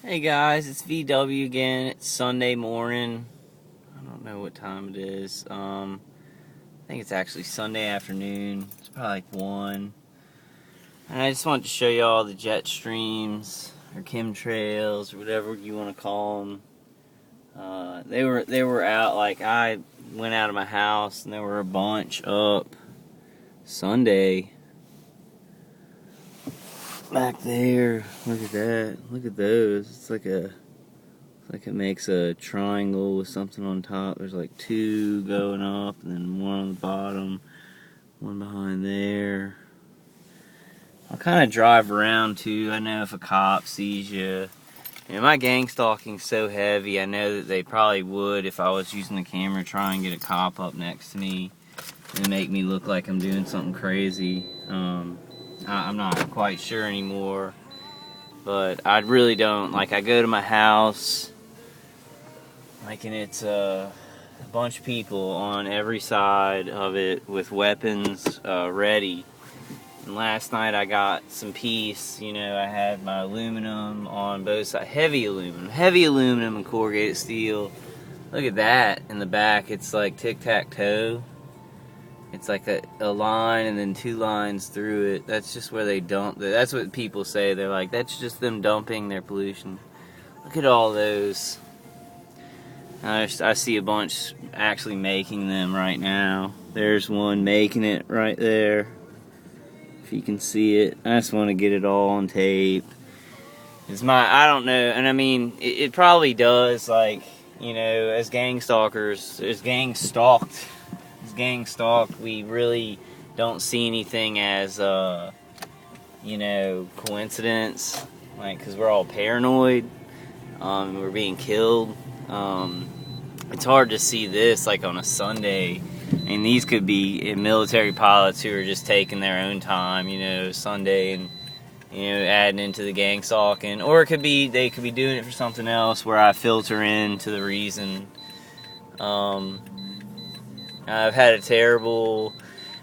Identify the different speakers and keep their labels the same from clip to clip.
Speaker 1: Hey guys, it's VW again. It's Sunday morning. I don't know what time it is. I think it's actually Sunday afternoon. It's probably like 1. And I just wanted to show you all the jet streams or chemtrails or whatever you want to call them. They were out. Like, I went out of my house and there were a bunch up Sunday. Back there, look at that. Look at those. It's like it makes a triangle with something on top. There's like 2 going up and then 1 on the bottom, 1 behind there. I'll kind of drive around too. I know if a cop sees you. My gang stalking's so heavy, I know that they probably would, if I was using the camera, try and get a cop up next to me and make me look like I'm doing something crazy. I'm not quite sure anymore, but I really don't. Like, I go to my house, like, and it's a bunch of people on every side of it with weapons ready. And last night I got some peace. I had my aluminum on both sides, heavy aluminum and corrugated steel. Look at that in the back. It's like tic-tac-toe. It's like a line and then 2 lines through it. That's just where they dump. That's what people say. They're like, that's just them dumping their pollution. Look at all those. I see a bunch actually making them right now. There's one making it right there. If you can see it. I just want to get it all on tape. I don't know. And I mean, it probably does, like, as gang stalkers, as gang stalked, we really don't see anything as, coincidence, like, because we're all paranoid, we're being killed. It's hard to see this, like, on a Sunday. I mean, these could be military pilots who are just taking their own time, Sunday, and, adding into the gang stalking. Or they could be doing it for something else where I filter in to the reason. I've had a terrible,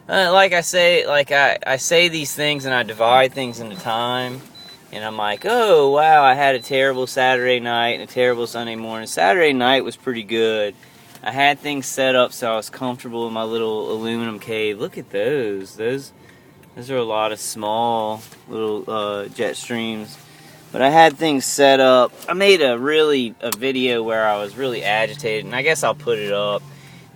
Speaker 1: I say these things and I divide things into time, and I'm like, oh wow, I had a terrible Saturday night and a terrible Sunday morning. Saturday night was pretty good. I had things set up so I was comfortable in my little aluminum cave. Look at those. Those are a lot of small little jet streams. But I had things set up. I made a video where I was really agitated, and I guess I'll put it up.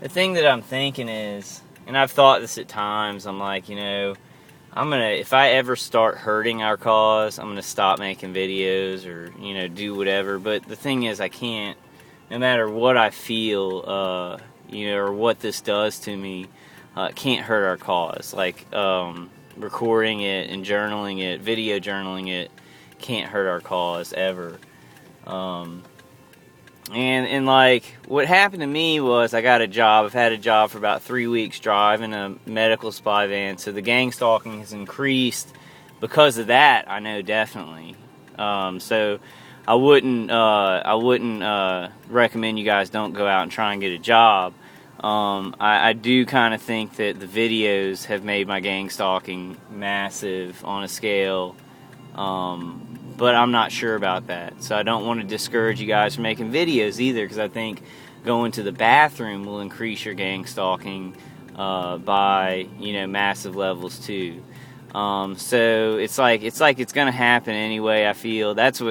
Speaker 1: The thing that I'm thinking is, and I've thought this at times, I'm like, if I ever start hurting our cause, I'm gonna stop making videos or, do whatever. But the thing is, I can't, no matter what I feel, or what this does to me, it can't hurt our cause. Like, recording it and journaling it, video journaling it, can't hurt our cause ever. And like, what happened to me was I got a job. I've had a job for about 3 weeks driving a medical supply van. So the gang stalking has increased because of that, I know definitely. So I wouldn't recommend you guys don't go out and try and get a job. I do kind of think that the videos have made my gang stalking massive on a scale. But I'm not sure about that. So I don't want to discourage you guys from making videos either, because I think going to the bathroom will increase your gang stalking by, massive levels too. So it's going to happen anyway. I feel that's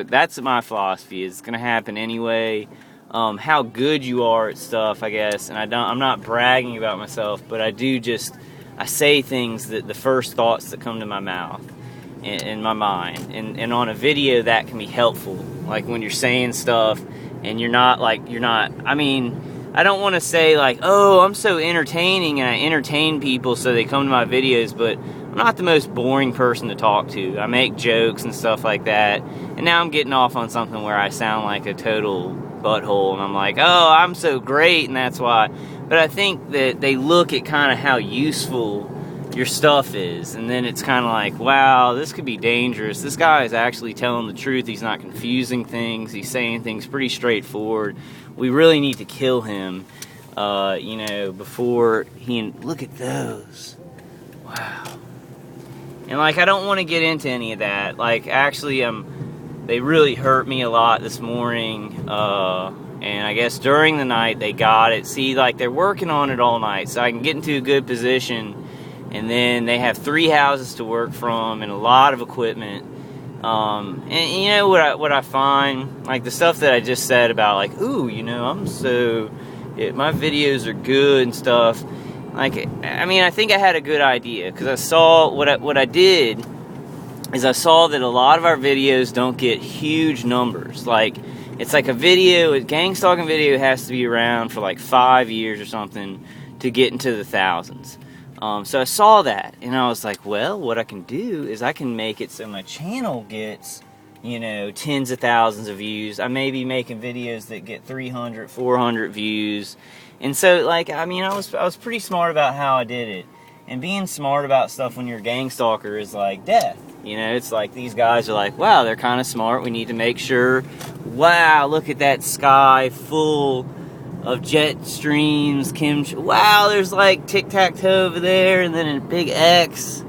Speaker 1: my philosophy. It's going to happen anyway. How good you are at stuff, I guess, and I'm not bragging about myself, but I say things that the first thoughts that come to my mouth. In my mind, and on a video that can be helpful, like when you're saying stuff and you're not, I mean, I don't want to say like, oh, I'm so entertaining and I entertain people so they come to my videos, but I'm not the most boring person to talk to. I make jokes and stuff like that, and now I'm getting off on something where I sound like a total butthole, and I'm like, oh, I'm so great, and that's why. But I think that they look at kind of how useful your stuff is, and then it's kind of like, wow, this could be dangerous. This guy is actually telling the truth. He's not confusing things. He's saying things pretty straightforward. We really need to kill him, before look at those. Wow. And, I don't want to get into any of that. Actually, they really hurt me a lot this morning, and I guess during the night they got it. See, like, they're working on it all night, so I can get into a good position, and then they have 3 houses to work from and a lot of equipment. And you know what I find, like the stuff that I just said about, like, ooh, you know, my videos are good and stuff. Like, I mean, I think I had a good idea, because I saw what I did is I saw that a lot of our videos don't get huge numbers. Like, it's like a gang stalking video has to be around for like 5 years or something to get into the thousands. So I saw that, and I was like, well, what I can do is I can make it so my channel gets, you know, tens of thousands of views. I may be making videos that get 300, 400 views. And so, like, I mean, I was pretty smart about how I did it. And being smart about stuff when you're a gang stalker is like death. You know, it's like these guys are like, wow, they're kind of smart. We need to make sure, wow, look at that sky full of jet streams, wow, there's like tic-tac-toe over there, and then a big X.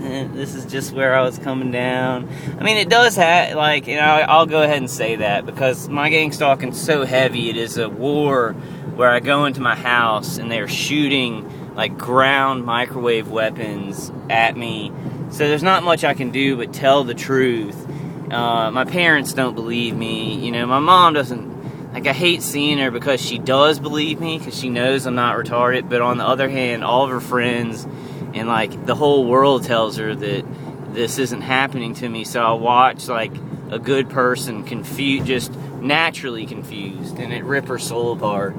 Speaker 1: And this is just where I was coming down. I mean, it does have, like, you know, I'll go ahead and say that, because my gang stalking's so heavy. It is a war where I go into my house and they're shooting like ground microwave weapons at me. So there's not much I can do but tell the truth. My parents don't believe me. You know, my mom doesn't. Like, I hate seeing her because she does believe me, because she knows I'm not retarded. But on the other hand, all of her friends and like the whole world tells her that this isn't happening to me. So I watch like a good person just naturally confused, and it rip her soul apart.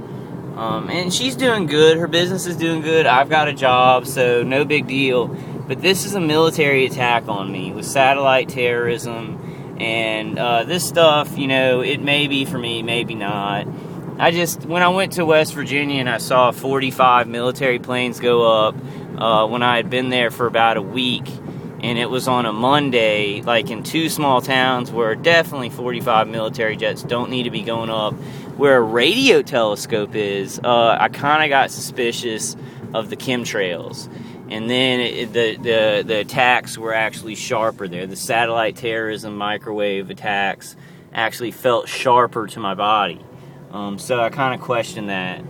Speaker 1: And she's doing good. Her business is doing good. I've got a job, so no big deal. But this is a military attack on me with satellite terrorism. And this stuff, you know, it may be for me, maybe not. When I went to West Virginia and I saw 45 military planes go up when I had been there for about a week. And it was on a Monday, like in 2 small towns where definitely 45 military jets don't need to be going up, where a radio telescope is. I kind of got suspicious of the chemtrails. And then the attacks were actually sharper there. The satellite terrorism microwave attacks actually felt sharper to my body. So I kind of questioned that.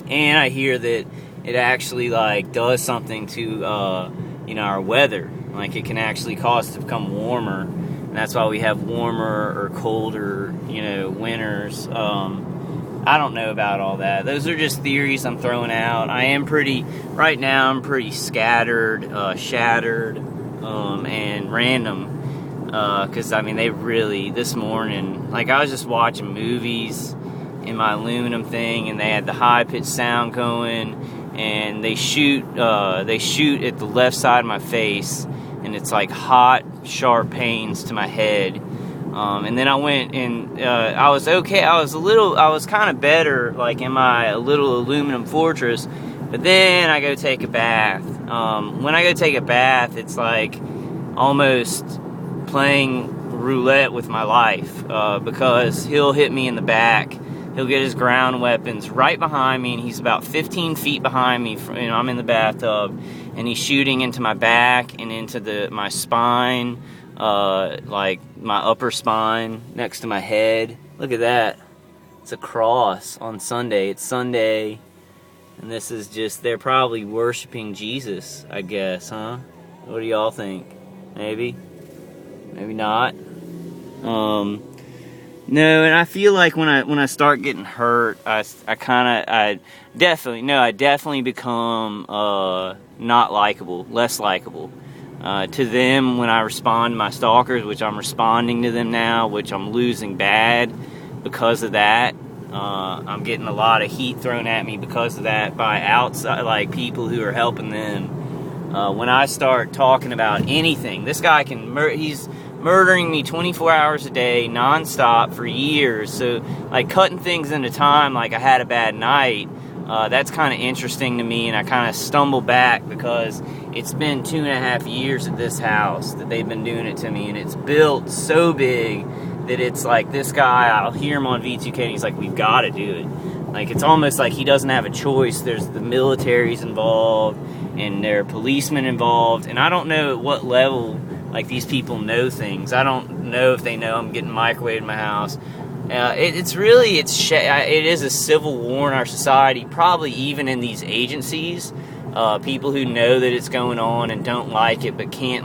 Speaker 1: And I hear that it actually like does something to our weather. Like, it can actually cause it to become warmer, and that's why we have warmer or colder, winters. I don't know about all that. Those are just theories I'm throwing out. Right now I'm pretty scattered, shattered, and random, because this morning, like, I was just watching movies in my aluminum thing, and they had the high-pitched sound going, and they shoot at the left side of my face, and it's like hot, sharp pains to my head. And then I went and I was okay. I was kind of better, like, in my little aluminum fortress. But then I go take a bath. When I go take a bath, it's like almost playing roulette with my life, because he'll hit me in the back. He'll get his ground weapons right behind me, and he's about 15 feet behind me. I'm in the bathtub, and he's shooting into my back and into my spine, like my upper spine next to my head. Look at that. It's a cross on Sunday. It's Sunday, and this is just, they're probably worshiping Jesus, I guess, huh? What do y'all think? Maybe? Maybe not? No, and I feel like when I start getting hurt, I definitely become not likable, less likable to them when I respond to my stalkers, which I'm responding to them now, which I'm losing bad because of that. I'm getting a lot of heat thrown at me because of that by outside, like, people who are helping them. When I start talking about anything, this guy he's murdering me 24 hours a day, nonstop, for years. So, like, cutting things into time, like I had a bad night, that's kind of interesting to me, and I kind of stumble back because it's been 2.5 years at this house that they've been doing it to me, and it's built so big that it's like, this guy, I'll hear him on V2K, and he's like, we've got to do it. Like, it's almost like he doesn't have a choice. There's the military's involved, and there are policemen involved, and I don't know at what level like these people know things. I don't know if they know I'm getting microwaved in my house. It is a civil war in our society, probably even in these agencies. People who know that it's going on and don't like it, but can't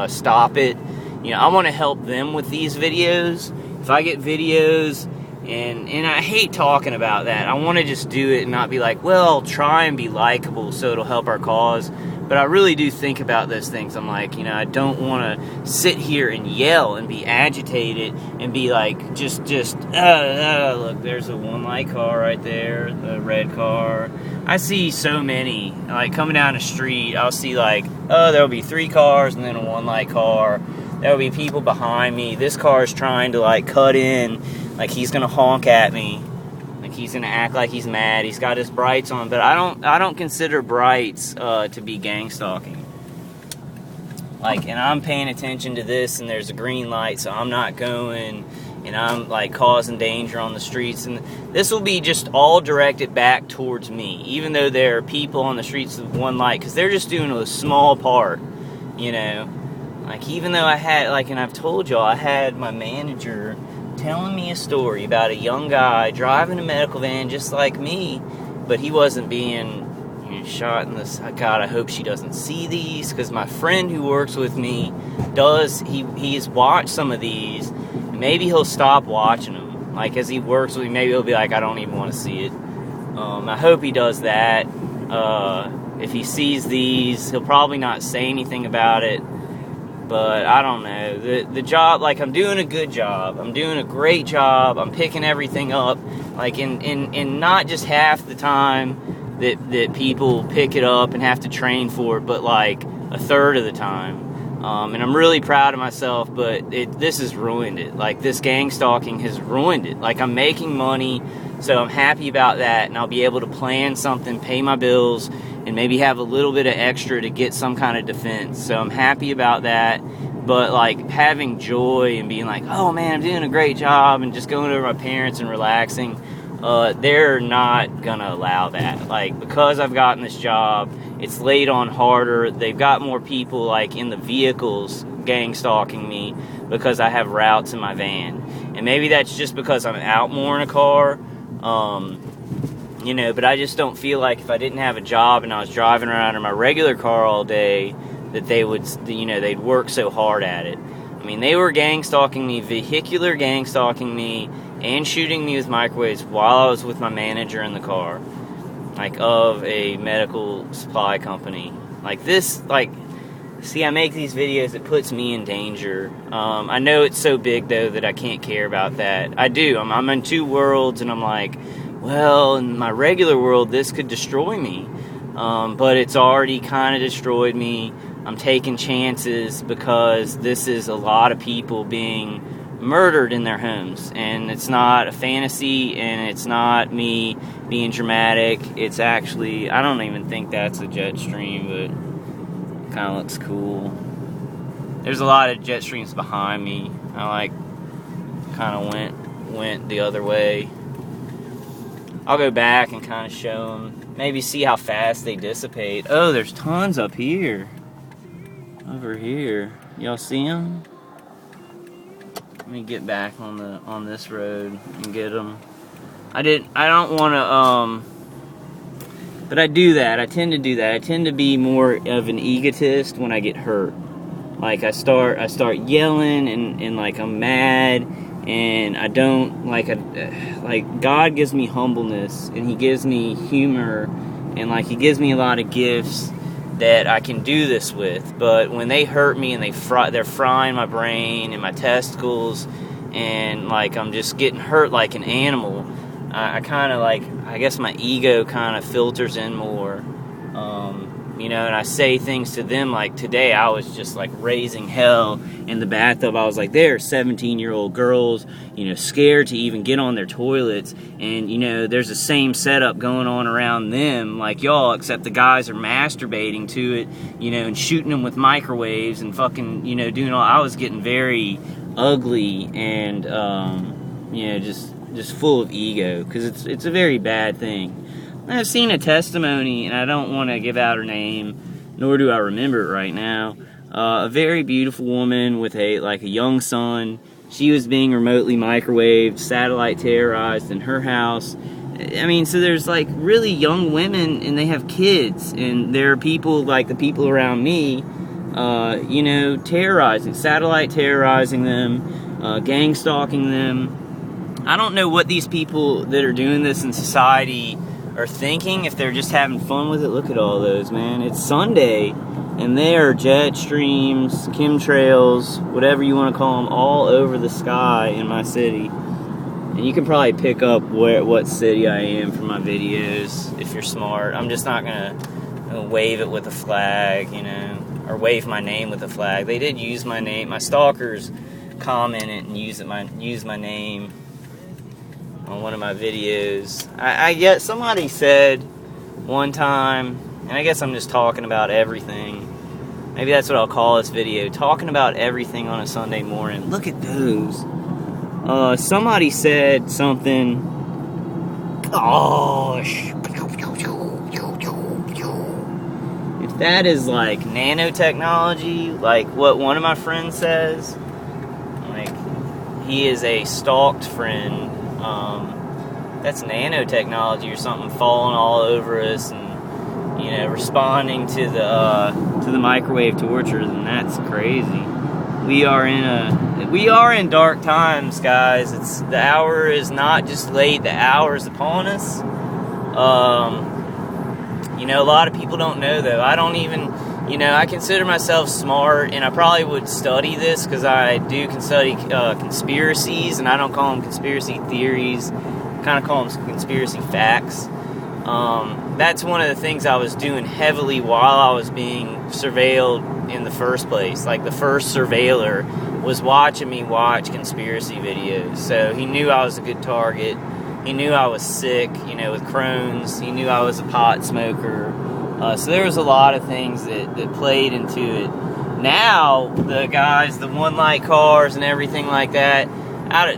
Speaker 1: stop it. You know, I want to help them with these videos. If I get videos, and I hate talking about that. I want to just do it and not be like, well, I'll try and be likable so it'll help our cause. But I really do think about those things. I'm like, you know, I don't want to sit here and yell and be agitated and be like, look, there's a one light car right there, the red car. I see so many, like coming down the street, I'll see like, there'll be 3 cars and then a one light car. There'll be people behind me. This car is trying to like cut in, like he's gonna honk at me. He's gonna act like he's mad. He's got his brights on, but I don't consider brights to be gang stalking. Like, and I'm paying attention to this, and there's a green light, so I'm not going, and I'm like causing danger on the streets. And this will be just all directed back towards me, even though there are people on the streets with one light, because they're just doing a small part, you know. Like, even though I had, like, and I've told y'all, I had my manager telling me a story about a young guy driving a medical van just like me, but he wasn't being shot in this. God, I hope she doesn't see these, because my friend who works with me he's watched some of these, and maybe he'll stop watching them. Like, as he works with me, maybe he'll be like, I don't even want to see it. I hope he does that. If he sees these, he'll probably not say anything about it. But I don't know, the job, like, I'm doing a good job, I'm doing a great job, I'm picking everything up, like, in not just half the time that people pick it up and have to train for it, but like a third of the time. And I'm really proud of myself, but this has ruined it. Like, this gang stalking has ruined it. Like, I'm making money, so I'm happy about that, and I'll be able to plan something, pay my bills, and maybe have a little bit of extra to get some kind of defense. So I'm happy about that. But like, having joy and being like, oh man, I'm doing a great job, and just going over to my parents and relaxing, they're not gonna allow that. Like, because I've gotten this job, it's laid on harder. They've got more people like in the vehicles gang stalking me because I have routes in my van. And maybe that's just because I'm out more in a car. You know, but I just don't feel like if I didn't have a job and I was driving around in my regular car all day, that they would, you know, they'd work so hard at it. I mean, they were gang stalking me, vehicular gang stalking me, and shooting me with microwaves while I was with my manager in the car, like, of a medical supply company. Like, this, like, see, I make these videos, it puts me in danger. I know it's so big, though, that I can't care about that. I do. I'm in 2 worlds, and I'm like, well, in my regular world, this could destroy me. But it's already kind of destroyed me. I'm taking chances because this is a lot of people being murdered in their homes. And it's not a fantasy, and it's not me being dramatic. It's actually, I don't even think that's a jet stream, but it kind of looks cool. There's a lot of jet streams behind me. I like kind of went the other way. I'll go back and kind of show them, maybe see how fast they dissipate. Oh, there's tons up here. Over here. Y'all see them? Let me get back on this road and get them. I don't want to, but I do that. I tend to do that. I tend to be more of an egotist when I get hurt. Like, I start yelling and like I'm mad. And I don't, like, God gives me humbleness, and He gives me humor, and, like, He gives me a lot of gifts that I can do this with. But when they hurt me and they're frying my brain and my testicles, and, like, I'm just getting hurt like an animal, I kind of, like, I guess my ego kind of filters in more. You know, and I say things to them, like today I was just like raising hell in the bathtub. I was like, there are 17-year-old girls, you know, scared to even get on their toilets, and, you know, there's the same setup going on around them like y'all, except the guys are masturbating to it, you know, and shooting them with microwaves and fucking, you know, doing all. I was getting very ugly and, you know, just full of ego, because it's a very bad thing. I've seen a testimony, and I don't want to give out her name, nor do I remember it right now, a very beautiful woman with a young son. She was being remotely microwaved, satellite terrorized in her house. I mean, so there's like really young women and they have kids, and there are people like the people around me, you know, satellite terrorizing them, gang stalking them. I don't know what these people that are doing this in society are thinking, if they're just having fun with it. Look at all those, man. It's Sunday, and there are jet streams, chemtrails, whatever you want to call them, all over the sky in my city. And you can probably pick up what city I am from my videos if you're smart. I'm just not gonna wave it with a flag, you know, or wave my name with a flag. They did use my name. My stalkers commented and used my name on one of my videos. I guess somebody said one time, and I guess I'm just talking about everything. Maybe that's what I'll call this video, talking about everything on a Sunday morning. Look at those. Somebody said something. Gosh. If that is like nanotechnology, like what one of my friends says, like he is a stalked friend. That's nanotechnology or something falling all over us and, you know, responding to the microwave tortures, and that's crazy. We are in dark times, guys. The hour is not just late, the hour is upon us. You know, a lot of people don't know, though. I don't even, you know, I consider myself smart, and I probably would study this because I can study conspiracies, and I don't call them conspiracy theories. I kind of call them conspiracy facts. That's one of the things I was doing heavily while I was being surveilled in the first place. Like, the first surveiller was watching me watch conspiracy videos. So he knew I was a good target. He knew I was sick, you know, with Crohn's. He knew I was a pot smoker. So there was a lot of things that played into it. Now, the guys, the one-light cars and everything like that,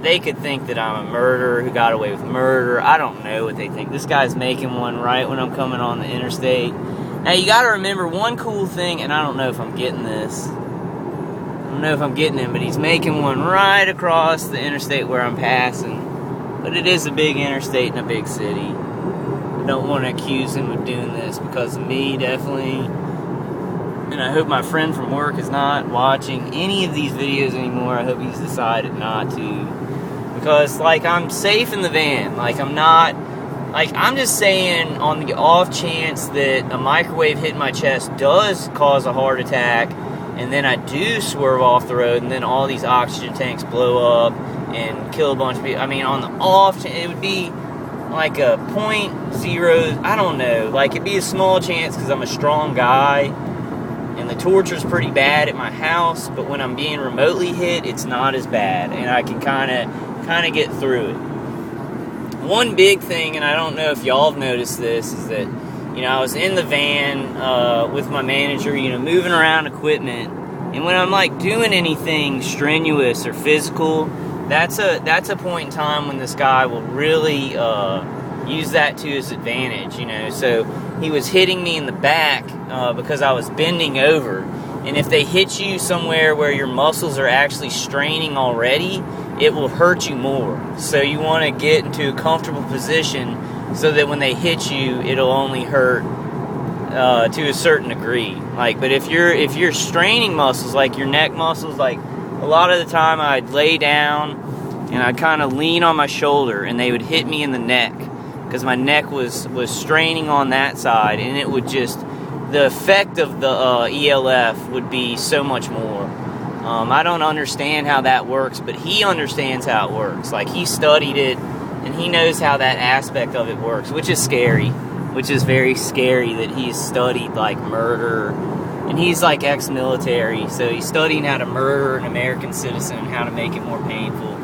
Speaker 1: they could think that I'm a murderer who got away with murder. I don't know what they think. This guy's making one right when I'm coming on the interstate. Now, you got to remember one cool thing, and I don't know if I'm getting this. I don't know if I'm getting him, but he's making one right across the interstate where I'm passing. But it is a big interstate in a big city. I don't want to accuse him of doing this because of me, definitely. And I hope my friend from work is not watching any of these videos anymore. I hope he's decided not to. Because, like, I'm safe in the van. Like, I'm not... Like, I'm just saying, on the off chance that a microwave hitting my chest does cause a heart attack, and then I do swerve off the road, and then all these oxygen tanks blow up and kill a bunch of people. I mean, on the off chance, it would be like a 0.0, I don't know. Like, it'd be a small chance because I'm a strong guy, and the torture's pretty bad at my house, but when I'm being remotely hit, it's not as bad, and I can kind of get through it. One big thing, and I don't know if y'all have noticed this, is that, you know, I was in the van with my manager, you know, moving around equipment, and when I'm, like, doing anything strenuous or physical, that's a point in time when this guy will really use that to his advantage, you know. So he was hitting me in the back because I was bending over, and if they hit you somewhere where your muscles are actually straining already, it will hurt you more. So you want to get into a comfortable position so that when they hit you, it'll only hurt to a certain degree. Like, but if you're straining muscles, like your neck muscles, like a lot of the time I'd lay down and I'd kind of lean on my shoulder and they would hit me in the neck because my neck was straining on that side, and it would just, the effect of the ELF would be so much more. I don't understand how that works, but he understands how it works. Like, he studied it, and he knows how that aspect of it works, which is scary, which is very scary that he's studied, like, murder, and he's, like, ex-military, so he's studying how to murder an American citizen and how to make it more painful.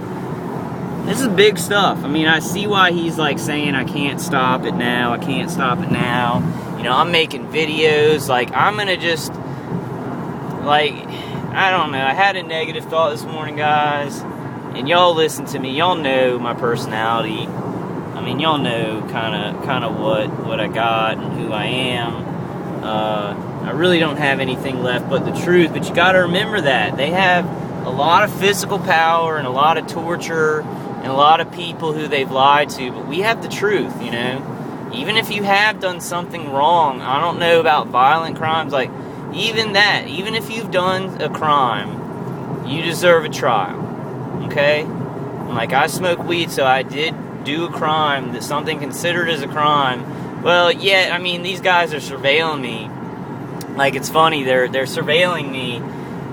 Speaker 1: This is big stuff. I mean, I see why he's, like, saying, I can't stop it now, I can't stop it now. You know, I'm making videos, like, I'm gonna just, like... I don't know, I had a negative thought this morning, guys, and y'all listen to me, y'all know my personality. I mean, y'all know kind of what I got and who I am. I really don't have anything left but the truth. But you got to remember that they have a lot of physical power and a lot of torture and a lot of people who they've lied to, but we have the truth, you know. Even if you have done something wrong, I don't know about violent crimes, like even that, even if you've done a crime, you deserve a trial, okay? Like, I smoke weed, so I did do a crime, that something considered as a crime. Well, yeah, I mean, these guys are surveilling me. Like, it's funny, they're surveilling me.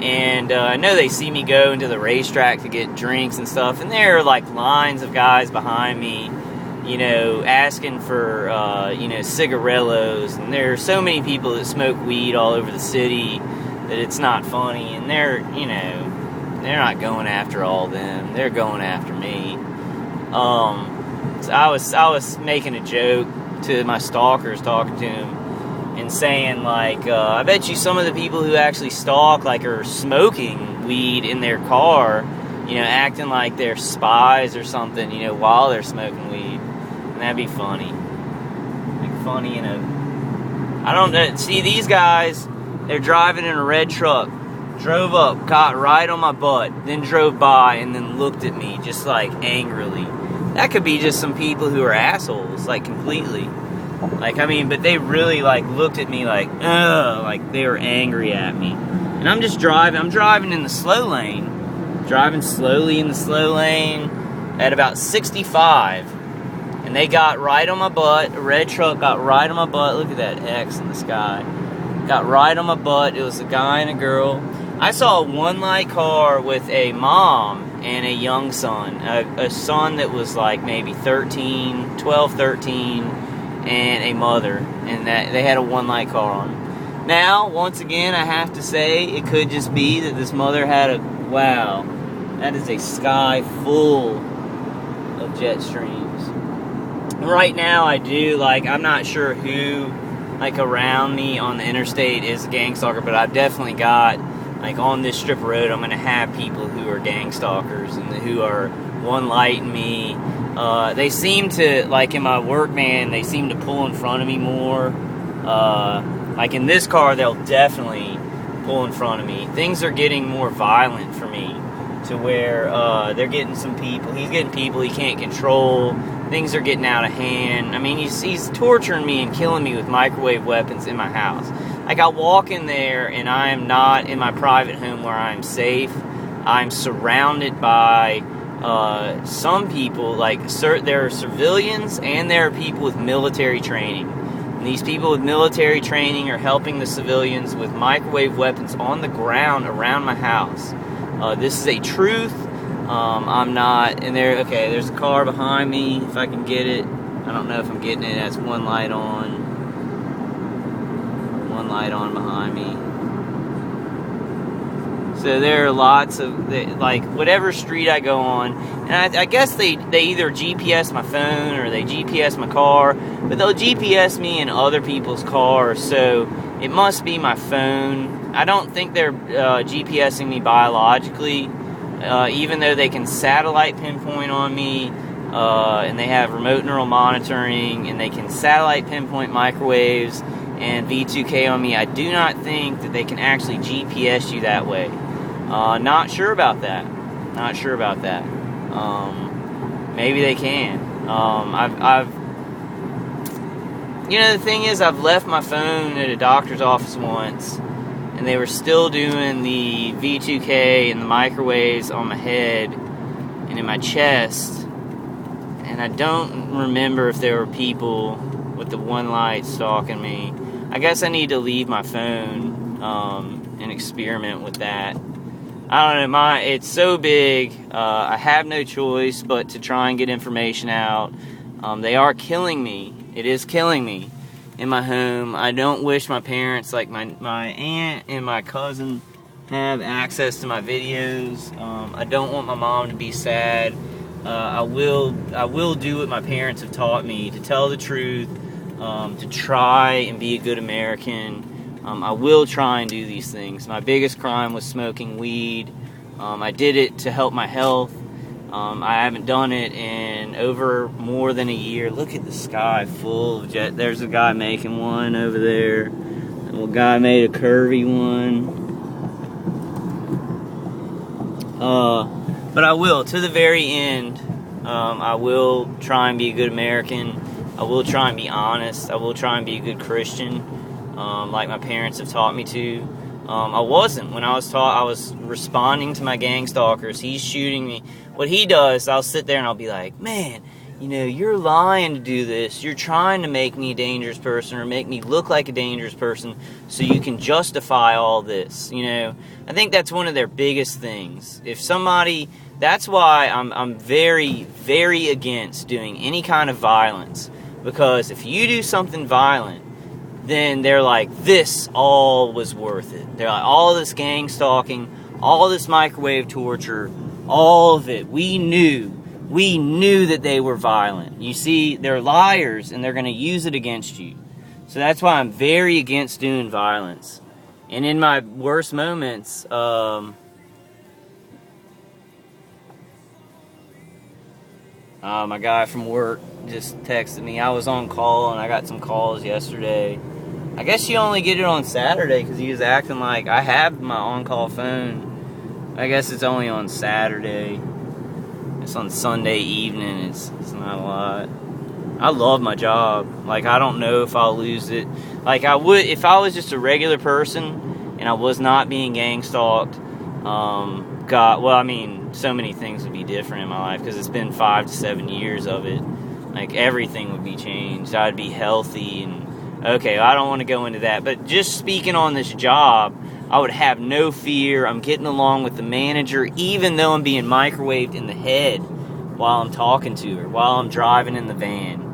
Speaker 1: And I know they see me go into the racetrack to get drinks and stuff, and there are like lines of guys behind me, you know, asking for, you know, cigarillos. And there are so many people that smoke weed all over the city that it's not funny. And they're, you know, they're not going after all of them. They're going after me. So I was making a joke to my stalkers, talking to them, and saying, like, I bet you some of the people who actually stalk, like, are smoking weed in their car, you know, acting like they're spies or something, you know, while they're smoking weed. And that'd be funny. Like, funny, you know. I don't know. See, these guys, they're driving in a red truck, drove up, got right on my butt, then drove by, and then looked at me just, like, angrily. That could be just some people who are assholes, like, completely. Like, I mean, but they really, like, looked at me like, ugh, like they were angry at me. And I'm just driving, I'm driving in the slow lane, driving slowly in the slow lane at about 65. And they got right on my butt, a red truck got right on my butt. Look at that X in the sky. Got right on my butt. It was a guy and a girl. I saw a one-light car with a mom and a young son. A son that was like maybe 12, 13, and a mother. And that they had a one-light car on. Now, once again, I have to say, it could just be that this mother had a... Wow. That is a sky full of jet streams. Right now, I do, like, I'm not sure who, like, around me on the interstate is a gang stalker, but I've definitely got, like, on this strip of road, I'm going to have people who are gang stalkers and who are one-lighting me. They seem to, like, in my work van, they seem to pull in front of me more. Like, in this car, they'll definitely pull in front of me. Things are getting more violent for me, to where they're getting some people, he's getting people he can't control. Things are getting out of hand. I mean, he's torturing me and killing me with microwave weapons in my house. Like, I walk in there, and I am not in my private home where I'm safe. I'm surrounded by some people, like, there are civilians, and there are people with military training. And these people with military training are helping the civilians with microwave weapons on the ground around my house. This is a truth. I'm not, and there's a car behind me, if I can get it. I don't know if I'm getting it. That's one light on behind me. So there are lots of, like, whatever street I go on, and I guess they either GPS my phone or they GPS my car, but they'll GPS me in other people's cars, so it must be my phone. I don't think they're GPSing me biologically. Even though they can satellite pinpoint on me, and they have remote neural monitoring, and they can satellite pinpoint microwaves and V2K on me, I do not think that they can actually GPS you that way. Not sure about that. Maybe they can. You know, the thing is, I've left my phone at a doctor's office once, and they were still doing the V2K and the microwaves on my head and in my chest. And I don't remember if there were people with the one light stalking me. I guess I need to leave my phone and experiment with that. I don't know, it's so big, I have no choice but to try and get information out. They are killing me. It is killing me in my home. I don't wish my parents, like my aunt and my cousin, have access to my videos. I don't want my mom to be sad. I will do what my parents have taught me, to tell the truth, to try and be a good American. I will try and do these things. My biggest crime was smoking weed. I did it to help my health. I haven't done it in over more than a year. Look at the sky full of jet. There's a guy making one over there. One guy made a curvy one. But I will, to the very end, I will try and be a good American. I will try and be honest. I will try and be a good Christian, like my parents have taught me to. I wasn't. When I was taught, I was responding to my gang stalkers. He's shooting me. What he does, I'll sit there and I'll be like, man, you're lying to do this. You're trying to make me a dangerous person or make me look like a dangerous person so you can justify all this. I think that's one of their biggest things. If somebody, that's why I'm very, very against doing any kind of violence. Because if you do something violent, then they're like, this all was worth it. They're like, all this gang stalking, all this microwave torture, all of it, we knew that they were violent. You see, they're liars, and they're going to use it against you. So that's why I'm very against doing violence. And in my worst moments, my guy from work just texted me. I was on call, and I got some calls yesterday. I guess you only get it on Saturday, because he was acting like I have my on-call phone. I guess it's only on Saturday. It's on Sunday evening. It's not a lot. I love my job. Like, I don't know if I'll lose it. Like, I would if I was just a regular person and I was not being gang stalked. So many things would be different in my life, because it's been 5 to 7 years of it. Like, everything would be changed. I'd be healthy and okay. I don't want to go into that, but just speaking on this job, I would have no fear. I'm getting along with the manager, even though I'm being microwaved in the head while I'm talking to her, while I'm driving in the van.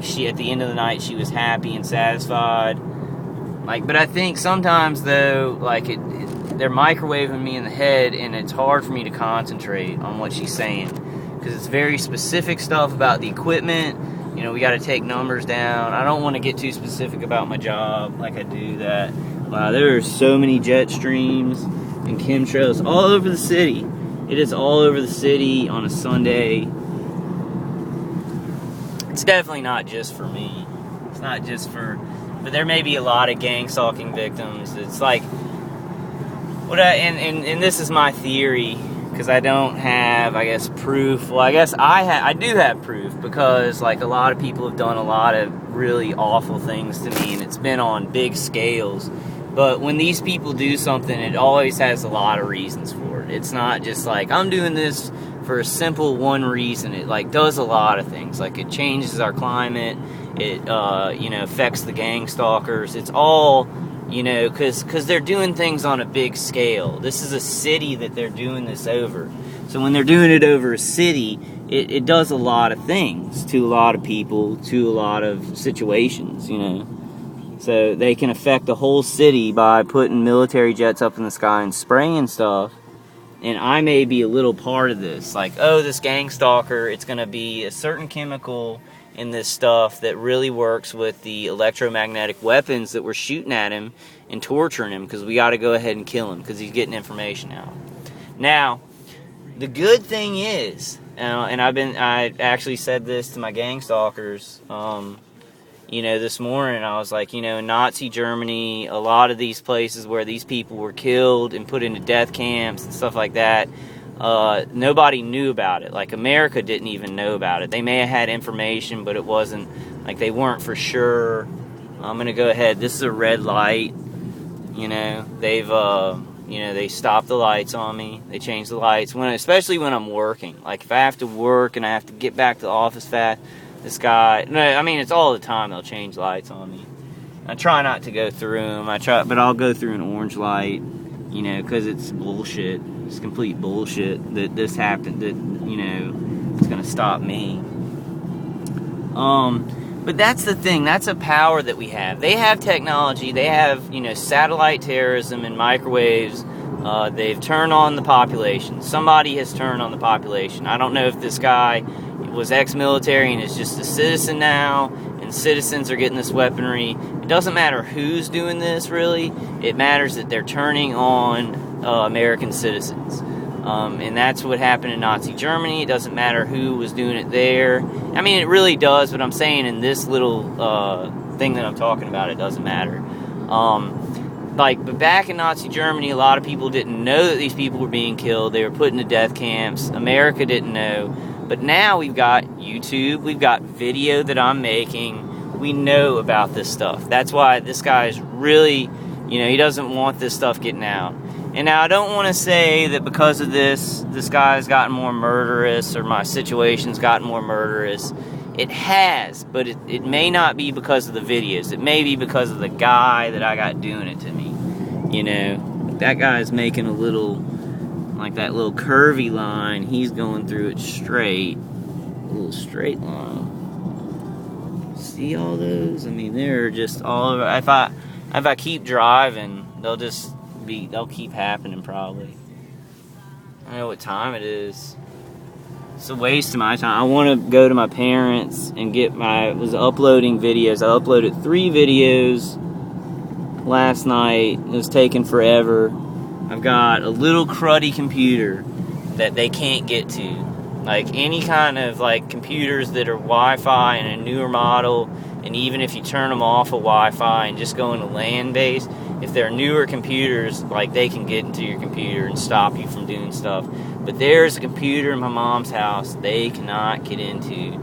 Speaker 1: She, at the end of the night, she was happy and satisfied. But I think sometimes, though, they're microwaving me in the head, and it's hard for me to concentrate on what she's saying, because it's very specific stuff about the equipment. We got to take numbers down. I don't want to get too specific about my job like I do that. Wow, there are so many jet streams and chemtrails all over the city. It is all over the city on a Sunday. It's definitely not just for me. It's not just for... But there may be a lot of gang stalking victims. It's like... And this is my theory, because I don't have, I guess, proof. Well, I guess I do have proof, because, a lot of people have done a lot of really awful things to me, and it's been on big scales. But when these people do something, it always has a lot of reasons for it. It's not just I'm doing this for a simple one reason. It does a lot of things. It changes our climate. It affects the gang stalkers. It's all, because they're doing things on a big scale. This is a city that they're doing this over. So when they're doing it over a city, it does a lot of things to a lot of people, to a lot of situations, So they can affect the whole city by putting military jets up in the sky and spraying stuff. And I may be a little part of this. This gang stalker, it's going to be a certain chemical in this stuff that really works with the electromagnetic weapons that we're shooting at him and torturing him, because we got to go ahead and kill him because he's getting information out. Now, the good thing is, and I actually said this to my gang stalkers, this morning. I was like, in Nazi Germany, a lot of these places where these people were killed and put into death camps and stuff like that, nobody knew about it. America didn't even know about it. They may have had information, but it wasn't, they weren't for sure. I'm going to go ahead. This is a red light. They've, they stopped the lights on me. They changed the lights, especially when I'm working. If I have to work and I have to get back to the office fast, this guy, it's all the time they'll change lights on me. I try not to go through them. But I'll go through an orange light, because it's bullshit. It's complete bullshit that this happened, that, it's going to stop me. But that's the thing. That's a power that we have. They have technology. They have, satellite terrorism and microwaves. They've turned on the population. Somebody has turned on the population. I don't know if this guy was ex-military and is just a citizen now, and citizens are getting this weaponry. It doesn't matter who's doing this, really. It matters that they're turning on American citizens. And that's what happened in Nazi Germany. It doesn't matter who was doing it there. It really does, but I'm saying in this little thing that I'm talking about, it doesn't matter. But back in Nazi Germany, a lot of people didn't know that these people were being killed. They were put into death camps. America didn't know. But now we've got YouTube. We've got video that I'm making. We know about this stuff. That's why this guy is really, he doesn't want this stuff getting out. And now I don't want to say that because of this guy's gotten more murderous or my situation's gotten more murderous. It has, but it may not be because of the videos. It may be because of the guy that I got doing it to me. That guy's making a little, like that little curvy line. He's going through it straight. A little straight line. See all those? I mean, they're just all over. If I keep driving, they'll keep happening probably. I don't know what time it is. It's a waste of my time. I want to go to my parents and was uploading videos. I uploaded 3 videos last night. It was taking forever. I've got a little cruddy computer that they can't get to. Like any kind of computers that are Wi-Fi and a newer model, and even if you turn them off of Wi-Fi and just go into LAN base, if they're newer computers, they can get into your computer and stop you from doing stuff. But there's a computer in my mom's house they cannot get into.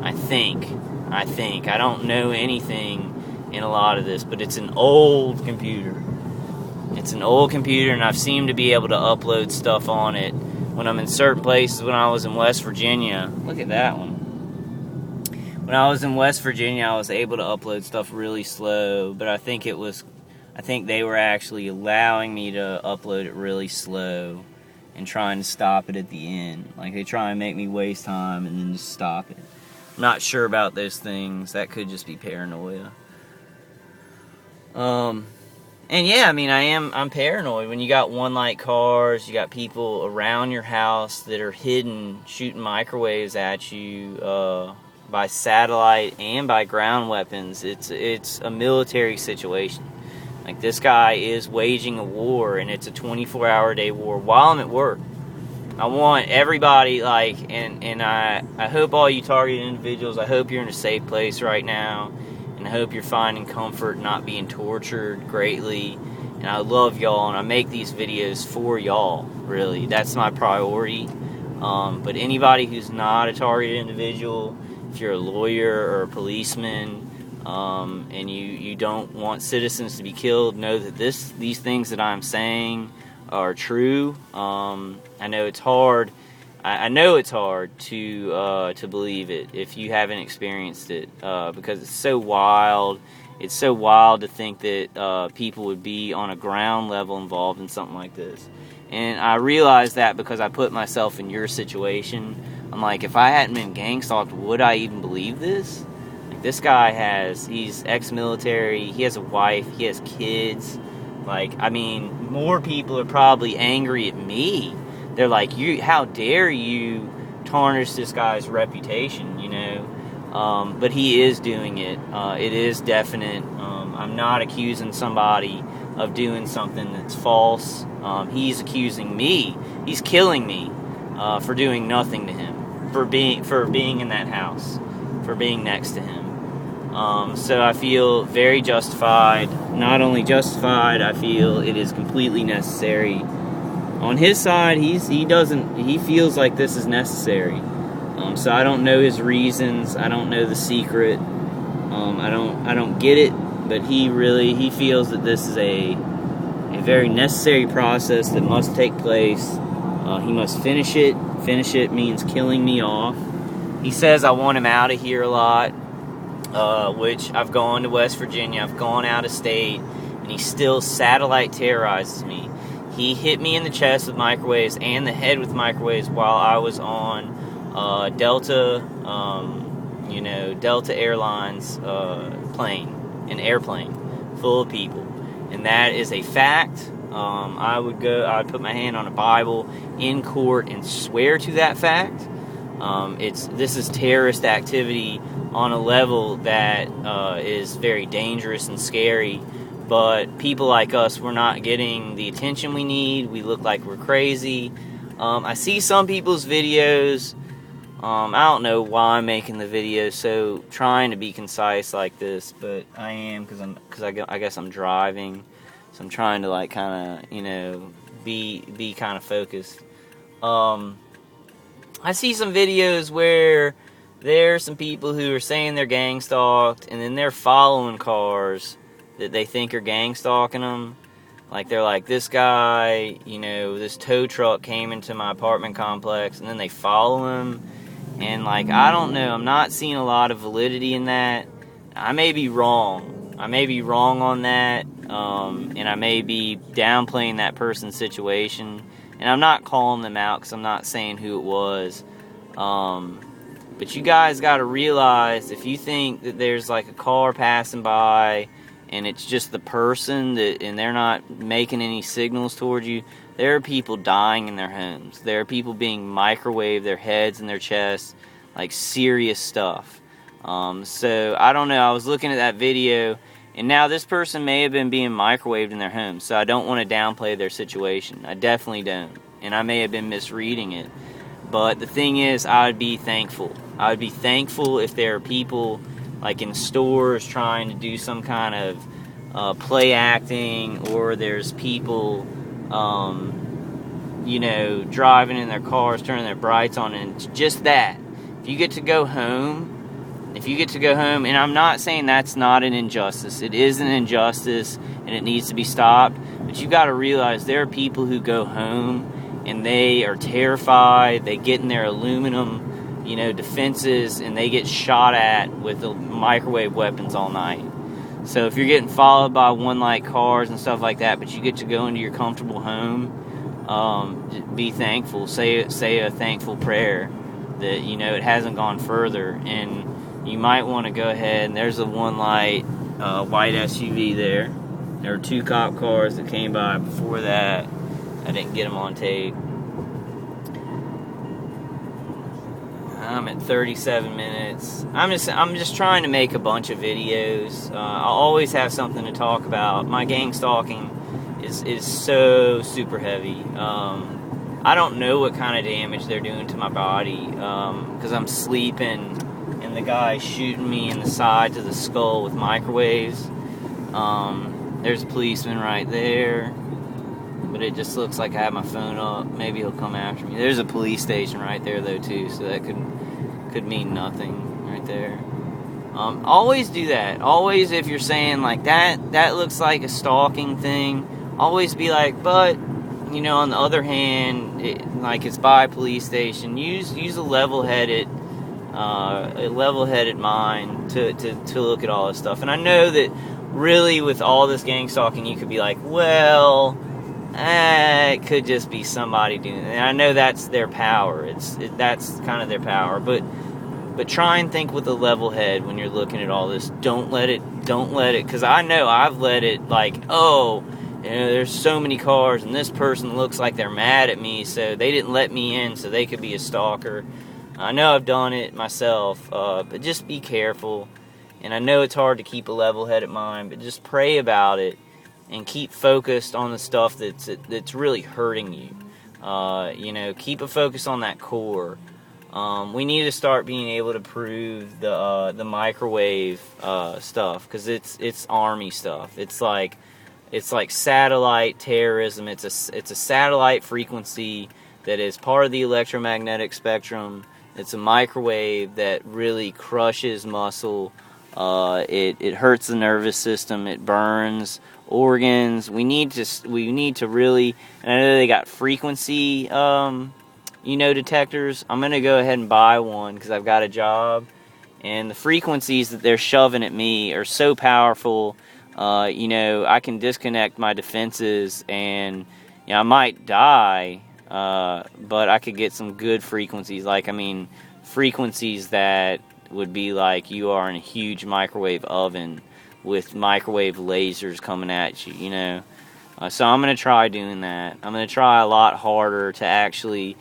Speaker 1: I think. I don't know anything in a lot of this, but it's an old computer. It's an old computer, and I've seemed to be able to upload stuff on it when I'm in certain places. When I was in West Virginia, look at that one. When I was in West Virginia, I was able to upload stuff really slow, but I think they were actually allowing me to upload it really slow and trying to stop it at the end. They try and make me waste time and then just stop it. I'm not sure about those things. That could just be paranoia. And yeah, I'm paranoid. When you got one-light cars, you got people around your house that are hidden, shooting microwaves at you, by satellite and by ground weapons. It's a military situation. This guy is waging a war, and it's a 24-hour-a-day war while I'm at work. I want everybody, and I hope all you targeted individuals, I hope you're in a safe place right now, and I hope you're finding comfort, not being tortured greatly, and I love y'all, and I make these videos for y'all, really. That's my priority. But anybody who's not a targeted individual, if you're a lawyer or a policeman, and you don't want citizens to be killed, know that these things that I'm saying are true. I know it's hard. I know it's hard to believe it if you haven't experienced it, because it's so wild. It's so wild to think that people would be on a ground level involved in something like this. And I realize that because I put myself in your situation. I'm like, if I hadn't been gang stalked, would I even believe this? This guy he's ex-military, he has a wife, he has kids. More people are probably angry at me. They're like, how dare you tarnish this guy's reputation, But he is doing it. It is definite. I'm not accusing somebody of doing something that's false. He's accusing me. He's killing me for doing nothing to him, for being in that house, for being next to him. So I feel very justified. Not only justified, I feel it is completely necessary. On his side, he feels like this is necessary. So I don't know his reasons. I don't know the secret. I don't get it, but he feels that this is a very necessary process that must take place. He must finish it. Finish it means killing me off. He says I want him out of here a lot. Which I've gone to West Virginia, I've gone out of state, and he still satellite terrorizes me. He hit me in the chest with microwaves and the head with microwaves while I was on Delta Airlines an airplane full of people, and that is a fact. I would put my hand on a Bible in court and swear to that fact. This is terrorist activity on a level that is very dangerous and scary, but people like us, we're not getting the attention we need. We look like we're crazy. I see some people's videos I don't know why I'm making the video so trying to be concise like this, but I am because I guess I'm driving, so I'm trying to like kind of be kind of focused. I see some videos where there's some people who are saying they're gang stalked, and then they're following cars that they think are gang stalking them. Like, they're like, this guy, this tow truck came into my apartment complex, and then they follow him. And, like, I don't know. I'm not seeing a lot of validity in that. I may be wrong. I may be wrong on that. And I may be downplaying that person's situation. And I'm not calling them out because I'm not saying who it was. But you guys got to realize, if you think that there's, like, a car passing by and it's just the person and they're not making any signals towards you, there are people dying in their homes. There are people being microwaved, their heads and their chests, like serious stuff. So I don't know. I was looking at that video, and now this person may have been being microwaved in their home. So I don't want to downplay their situation. I definitely don't, and I may have been misreading it. But the thing is, I would be thankful. I would be thankful if there are people like in stores trying to do some kind of play acting, or there's people driving in their cars, turning their brights on, and just that. If you get to go home, and I'm not saying that's not an injustice. It is an injustice, and it needs to be stopped. But you got to realize there are people who go home, and they are terrified. They get in their aluminum, defenses, and they get shot at with the microwave weapons all night. So if you're getting followed by one-light cars and stuff like that, but you get to go into your comfortable home, be thankful. Say a thankful prayer that it hasn't gone further, and you might want to go ahead. And there's a one-light white SUV there. There were 2 cop cars that came by before that. I didn't get them on tape. I'm at 37 minutes. I'm just trying to make a bunch of videos. I'll always have something to talk about. My gang stalking is so super heavy. I don't know what kind of damage they're doing to my body, because I'm sleeping and the guy's shooting me in the side to the skull with microwaves. There's a policeman right there, but it just looks like I have my phone up. Maybe he'll come after me. There's a police station right there though too, so that could mean nothing right there. Always do that. Always, if you're saying like that looks like a stalking thing, always be like, but on the other hand, it's by a police station. Use a level-headed mind to look at all this stuff. And I know that really with all this gang stalking, you could be like, well, it could just be somebody doing it. And I know that's their power. That's kind of their power. But try and think with a level head when you're looking at all this. Don't let it, because I know I've let it like, there's so many cars and this person looks like they're mad at me, so they didn't let me in so they could be a stalker. I know I've done it myself, but just be careful. And I know it's hard to keep a level-headed mind, but just pray about it and keep focused on the stuff that's really hurting you. Keep a focus on that core. We need to start being able to prove the microwave stuff, because it's army stuff. It's like satellite terrorism. It's a satellite frequency that is part of the electromagnetic spectrum. It's a microwave that really crushes muscle. It hurts the nervous system. It burns organs. We need to really. And I know they got frequency, detectors. I'm gonna go ahead and buy one because I've got a job, and the frequencies that they're shoving at me are so powerful. I can disconnect my defenses, and I might die, but I could get some good frequencies. Frequencies that would be like you are in a huge microwave oven with microwave lasers coming at you. So I'm gonna try doing that. I'm gonna try a lot harder to actually.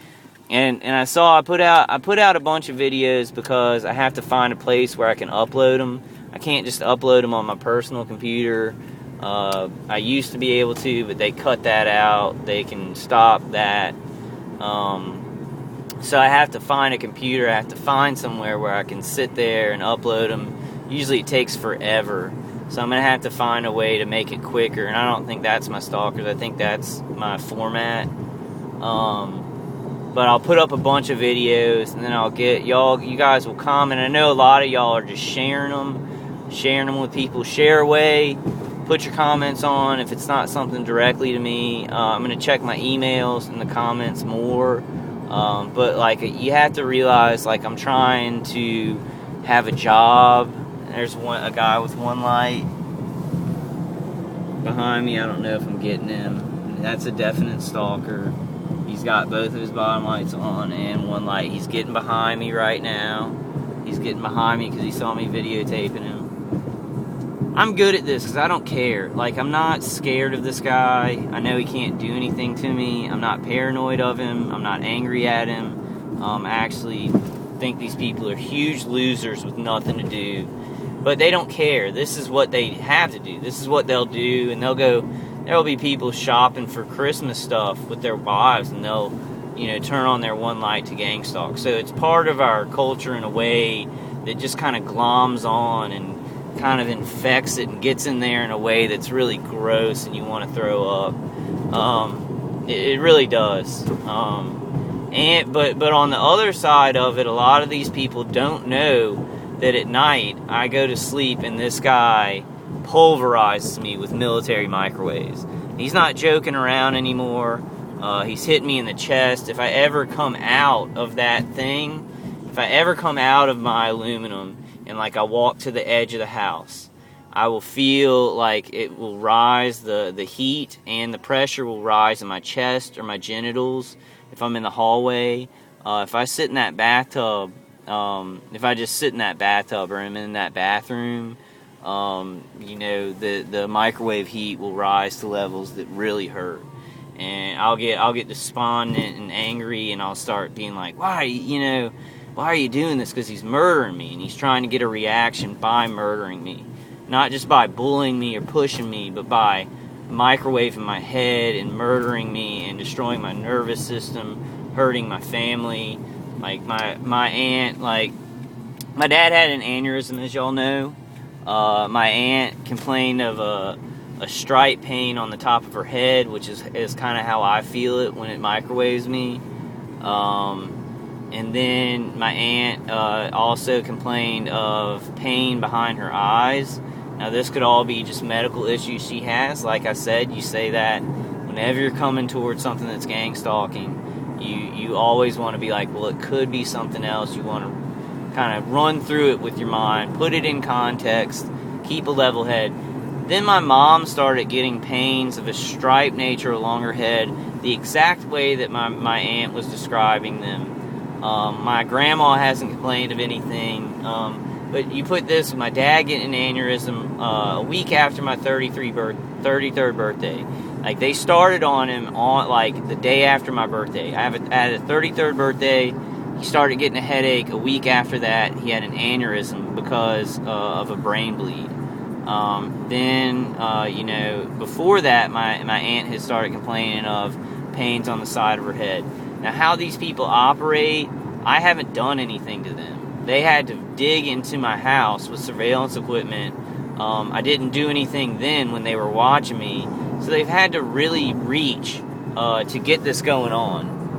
Speaker 1: And I put out a bunch of videos because I have to find a place where I can upload them. I can't just upload them on my personal computer. I used to be able to, but they cut that out. They can stop that. So I have to find a computer. I have to find somewhere where I can sit there and upload them. Usually it takes forever. So I'm going to have to find a way to make it quicker. And I don't think that's my stalkers. I think that's my format. But I'll put up a bunch of videos, and then I'll get y'all. You guys will comment. I know a lot of y'all are just sharing them with people. Share away. Put your comments on. If it's not something directly to me, I'm going to check my emails in the comments more. But like, you have to realize, like, I'm trying to have a job. There's a guy with one light behind me. I don't know if I'm getting him. That's a definite stalker. He's got both of his bottom lights on and one light. He's getting behind me right now. He's getting behind me because he saw me videotaping him. I'm good at this because I don't care. Like, I'm not scared of this guy. I know he can't do anything to me. I'm not paranoid of him. I'm not angry at him. I actually think these people are huge losers with nothing to do. But they don't care. This is what they have to do. This is what they'll do. And there'll be people shopping for Christmas stuff with their wives, and they'll, turn on their one light to gang stalk. So it's part of our culture in a way that just kind of gloms on and kind of infects it and gets in there in a way that's really gross and you want to throw up. It really does. But on the other side of it, a lot of these people don't know that at night I go to sleep and this guy pulverizes me with military microwaves. He's not joking around anymore. He's hitting me in the chest. If I ever come out of that thing, if I ever come out of my aluminum and like I walk to the edge of the house, I will feel like it will rise, the heat and the pressure will rise in my chest or my genitals if I'm in the hallway. If I sit in that bathtub, if I just sit in that bathtub or I'm in that bathroom, the microwave heat will rise to levels that really hurt. And I'll get despondent and angry, and I'll start being like, why are you doing this? Because he's murdering me, and he's trying to get a reaction by murdering me. Not just by bullying me or pushing me, but by microwaving my head and murdering me and destroying my nervous system, hurting my family. Like my aunt, like my dad had an aneurysm, as y'all know. My aunt complained of a stripe pain on the top of her head, which is kind of how I feel it when it microwaves me. And then my aunt also complained of pain behind her eyes. Now, this could all be just medical issues she has. Like I said, you say that whenever you're coming towards something that's gang stalking, you always want to be like, well, it could be something else. You want to kind of run through it with your mind, put it in context, keep a level head. Then my mom started getting pains of a striped nature along her head, the exact way that my aunt was describing them. My grandma hasn't complained of anything, but you put this with my dad getting an aneurysm a week after my 33rd birthday. Like, they started on him on, like, the day after my birthday. I had a 33rd birthday. He started getting a headache. A week after that, he had an aneurysm because of a brain bleed. Before that, my aunt had started complaining of pains on the side of her head. Now, how these people operate, I haven't done anything to them. They had to dig into my house with surveillance equipment. I didn't do anything then when they were watching me. So they've had to really reach to get this going on.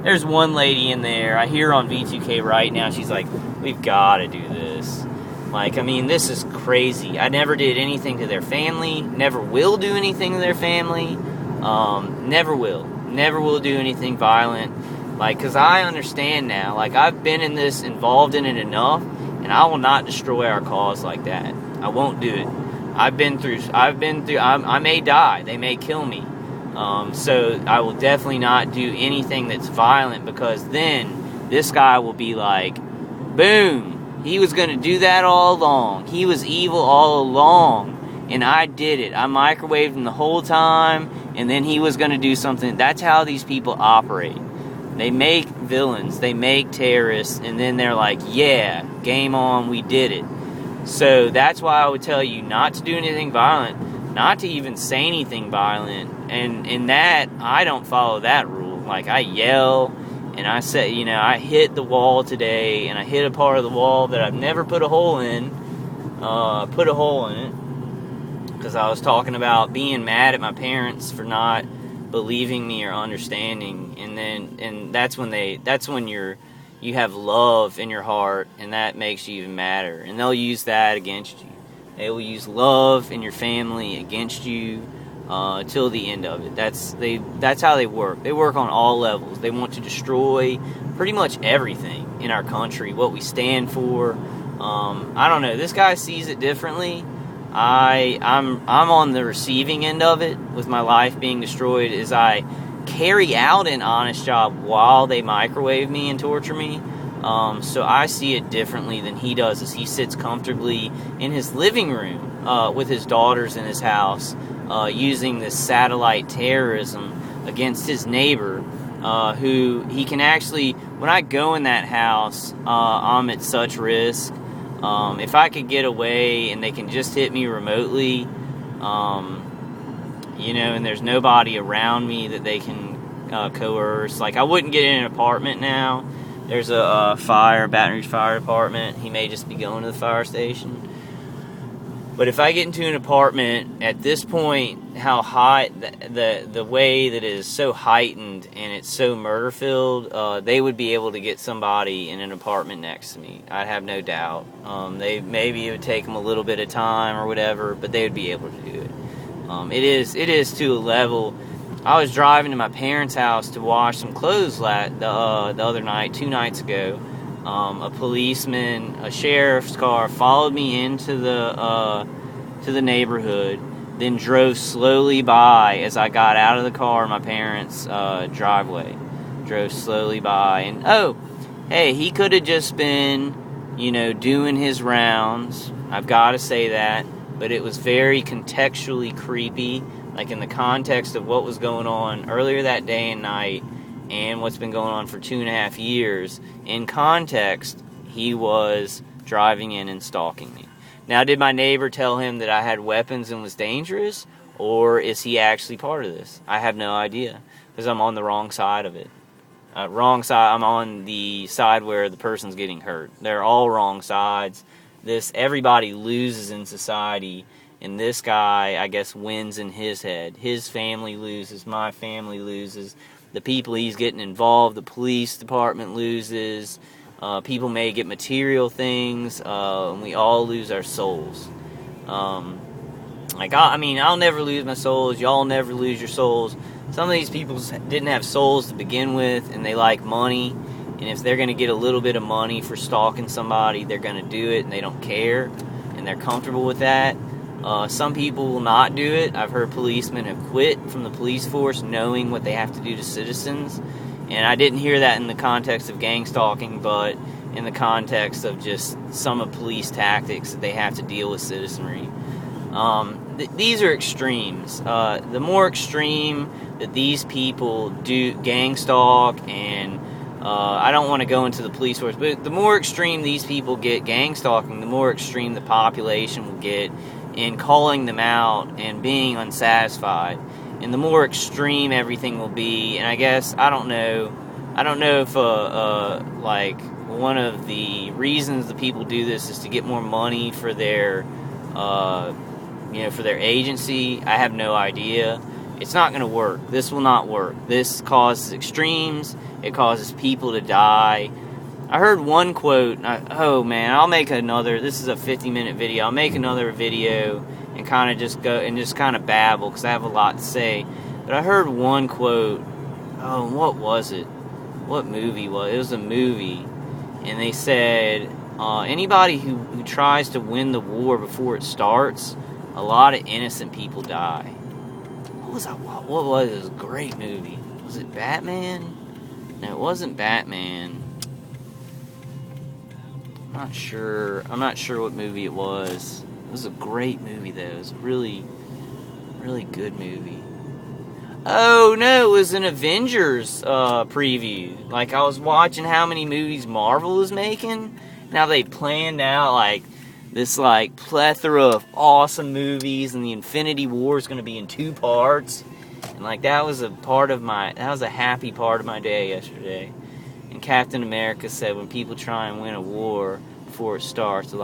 Speaker 1: There's one lady in there. I hear her on V2K right now. She's like, we've got to do this. Like, I mean, this is crazy. I never did anything to their family. Never will do anything to their family. Never will. Never will do anything violent. Like, because I understand now. Like, I've been involved in it enough, and I will not destroy our cause like that. I won't do it. I may die. They may kill me. So I will definitely not do anything that's violent, because then this guy will be like, boom, he was going to do that all along. He was evil all along, and I did it. I microwaved him the whole time, and then he was going to do something. That's how these people operate. They make villains, they make terrorists, and then they're like, yeah, game on, we did it. So that's why I would tell you not to do anything violent, not to even say anything violent. And in that, I don't follow that rule. Like, I yell, And I said, you know, I hit the wall today, and I hit a part of the wall that I've never put a hole in. Put a hole in it because I was talking about being mad at my parents for not believing me or understanding, and that's when you have love in your heart, and that makes you even madder. And they'll use that against you. They will use love in your family against you till the end of it. That's how they work. They work on all levels. They want to destroy pretty much everything in our country, what we stand for. I don't know. This guy sees it differently. I'm on the receiving end of it, with my life being destroyed as I carry out an honest job while they microwave me and torture me. So I see it differently than he does, as he sits comfortably in his living room with his daughters in his house, using this satellite terrorism against his neighbor, who he can actually, when I go in that house, I'm at such risk. If I could get away and they can just hit me remotely, you know, and there's nobody around me that they can coerce. Like, I wouldn't get in an apartment now. There's a Baton Rouge Fire Department. He may just be going to the fire station. But if I get into an apartment at this point, how hot the way that it is so heightened and it's so murder filled, they would be able to get somebody in an apartment next to me. I'd have no doubt. Maybe it would take them a little bit of time or whatever, but they would be able to do it. It is to a level. I was driving to my parents' house to wash some clothes the other night, 2 nights ago. A policeman, a sheriff's car, followed me into the neighborhood, then drove slowly by as I got out of the car in my parents' driveway. Drove slowly by, and hey, he could have just been, you know, doing his rounds. I've got to say that, but it was very contextually creepy, like in the context of what was going on earlier that day and night, and what's been going on for 2.5 years. In context, he was driving in and stalking me. Now, did my neighbor tell him that I had weapons and was dangerous? Or is he actually part of this? I have no idea, because I'm on the wrong side of it. Wrong side. I'm on the side where the person's getting hurt. They're all wrong sides. Everybody loses in society, and this guy, I guess, wins in his head. His family loses. My family loses. The people he's getting involved, the police department loses. People may get material things, and we all lose our souls. I'll never lose my souls. Y'all never lose your souls. Some of these people didn't have souls to begin with, and they like money. And if they're going to get a little bit of money for stalking somebody, they're going to do it, and they don't care, and they're comfortable with that. Some people will not do it. I've heard policemen have quit from the police force knowing what they have to do to citizens. And I didn't hear that in the context of gang stalking, but in the context of just some of police tactics that they have to deal with citizenry. These are extremes. The more extreme that these people do gang stalk, and I don't want to go into the police force, but the more extreme these people get gang stalking, the more extreme the population will get in calling them out and being unsatisfied, and the more extreme everything will be. And I guess I don't know if like one of the reasons the people do this is to get more money for their for their agency. I have no idea. It's not going to work. This will not work. This causes extremes. It causes people to die. I heard one quote, I'll make another, this is a 50-minute video, I'll make another video and kind of just go and just kind of babble, because I have a lot to say. But I heard one quote, what was it? What movie was it? It was a movie, and they said, anybody who tries to win the war before it starts, a lot of innocent people die. What was that? What was it? It was a great movie. Was it Batman? No, it wasn't Batman. I'm not sure what movie it was. It was a great movie, though. It was a really, really good movie. Oh, no, it was an Avengers preview. Like, I was watching how many movies Marvel is making. Now they planned out, like, this, like, plethora of awesome movies, and the Infinity War is going to be in 2 parts. And, like, that was a happy part of my day yesterday. And Captain America said when people try and win a war before it starts, a lot